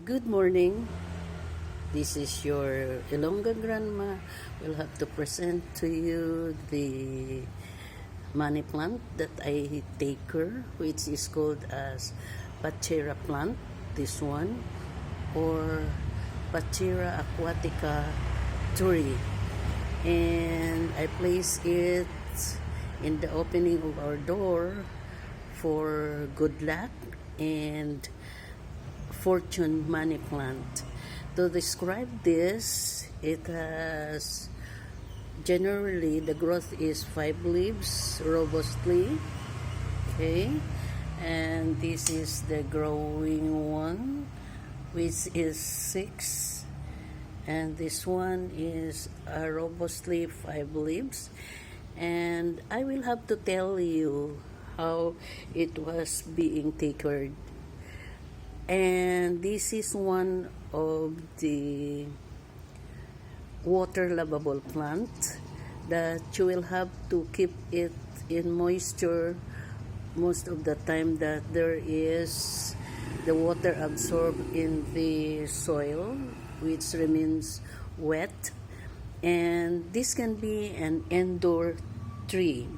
Good morning. This is your Ilongga grandma. Will have to present to you the money plant that I take her, which is called as Pachira plant. This one, or Pachira Aquatica tree, and I place it in the opening of our door for good luck and fortune money plant. To describe this, it has generally the growth is 5 leaves robustly, okay, and this is the growing one, which is 6, and this one is robustly 5 leaves. And I will have to tell you how it was being taken. And this is one of the water lovable plant that you will have to keep it in moisture most of the time that there is the water absorbed in the soil, which remains wet. And this can be an indoor tree,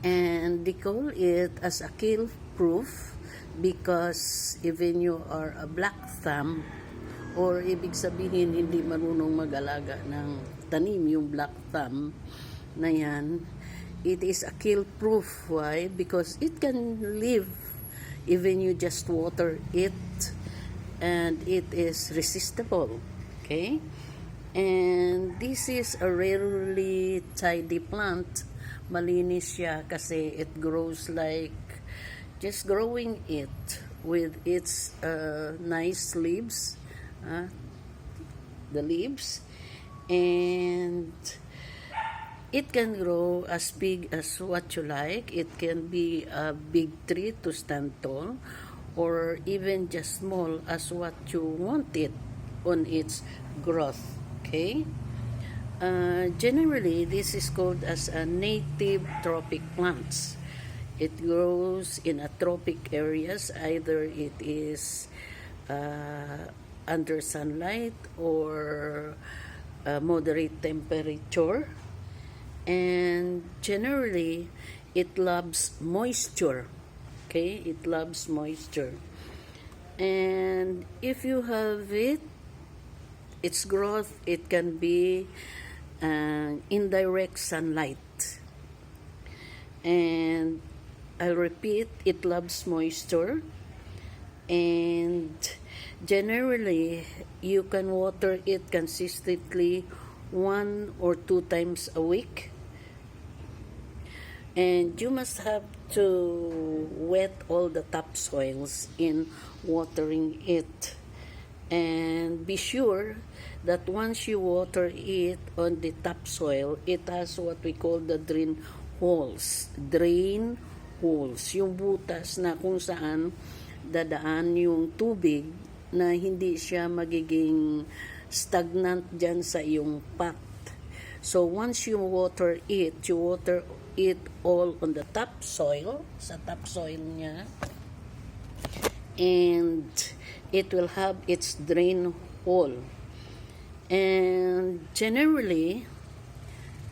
and they call it as a kill proof because even you are a black thumb, or ibig sabihin hindi marunong mag-alaga ng tanim yung black thumb na yan, it is a kill proof. Why? Because it can live even you just water it, and it is resistible, okay. And this is a rarely tidy plant. Malinis siya kasi it grows like just growing it with its nice leaves, the leaves, and it can grow as big as what you like. It can be a big tree to stand tall, or even just small as what you want it on its growth, okay. Generally, this is called as a native tropic plants. It grows in a tropic areas. Either it is under sunlight or moderate temperature, and generally it loves moisture, okay. It loves moisture, and if you have its growth, it can be indirect sunlight, and I'll repeat, it loves moisture, and generally you can water it consistently 1 or 2 times a week, and you must have to wet all the topsoils in watering it, and be sure that once you water it on the topsoil, it has what we call the drain holes, yung butas na kung saan dadaan yung tubig, na hindi siya magiging stagnant dyan sa iyong pot. So once you water it all on the topsoil, sa topsoil niya, and it will have its drain hole. And generally,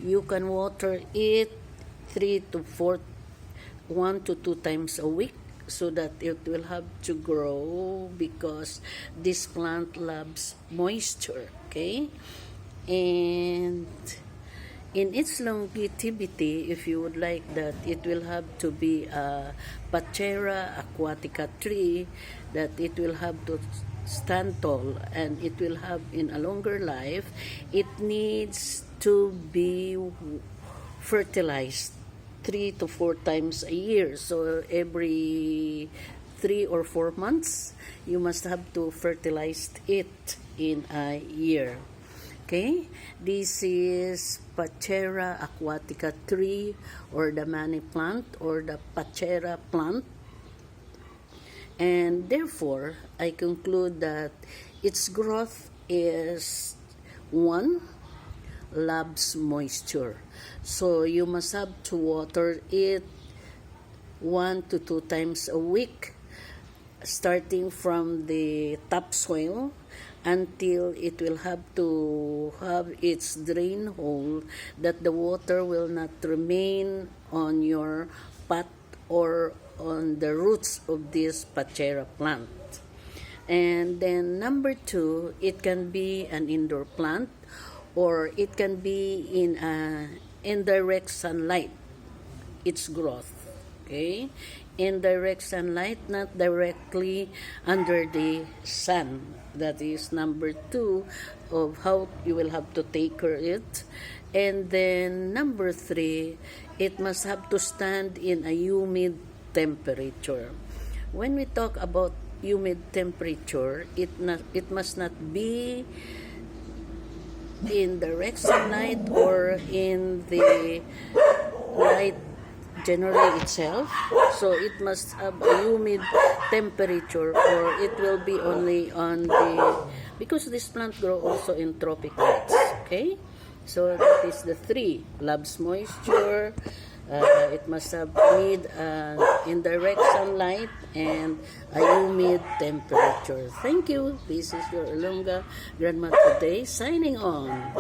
you can water it 1 to 2 times a week, so that it will have to grow, because this plant loves moisture, okay. And in its longevity, if you would like that, it will have to be a Pachira Aquatica tree, that it will have to stand tall, and it will have in a longer life. It needs to be fertilized 3 to 4 times a year. So every 3 or 4 months, you must have to fertilize it in a year. Okay, this is Pachira Aquatica tree, or the money plant, or the Pachira plant. And therefore, I conclude that its growth is 1, loves moisture. So you must have to water it 1 to 2 times a week. starting from the topsoil until it will have to have its drain hole, that the water will not remain on your pot or on the roots of this Pachira plant. And then number 2, it can be an indoor plant or it can be in indirect sunlight, its growth. Okay? Indirect sunlight, not directly under the sun. That is number 2 of how you will have to take care of it. And then number 3, it must have to stand in a humid temperature. When we talk about humid temperature, it must not be in direct sunlight or in the light generally itself. So it must have a humid temperature, or it will be only on the, because this plant grow also in tropic lights. Okay, so that is the 3. Loves moisture, it must have need indirect sunlight and a humid temperature. Thank you. This is your Ilongga Grandma today, signing on.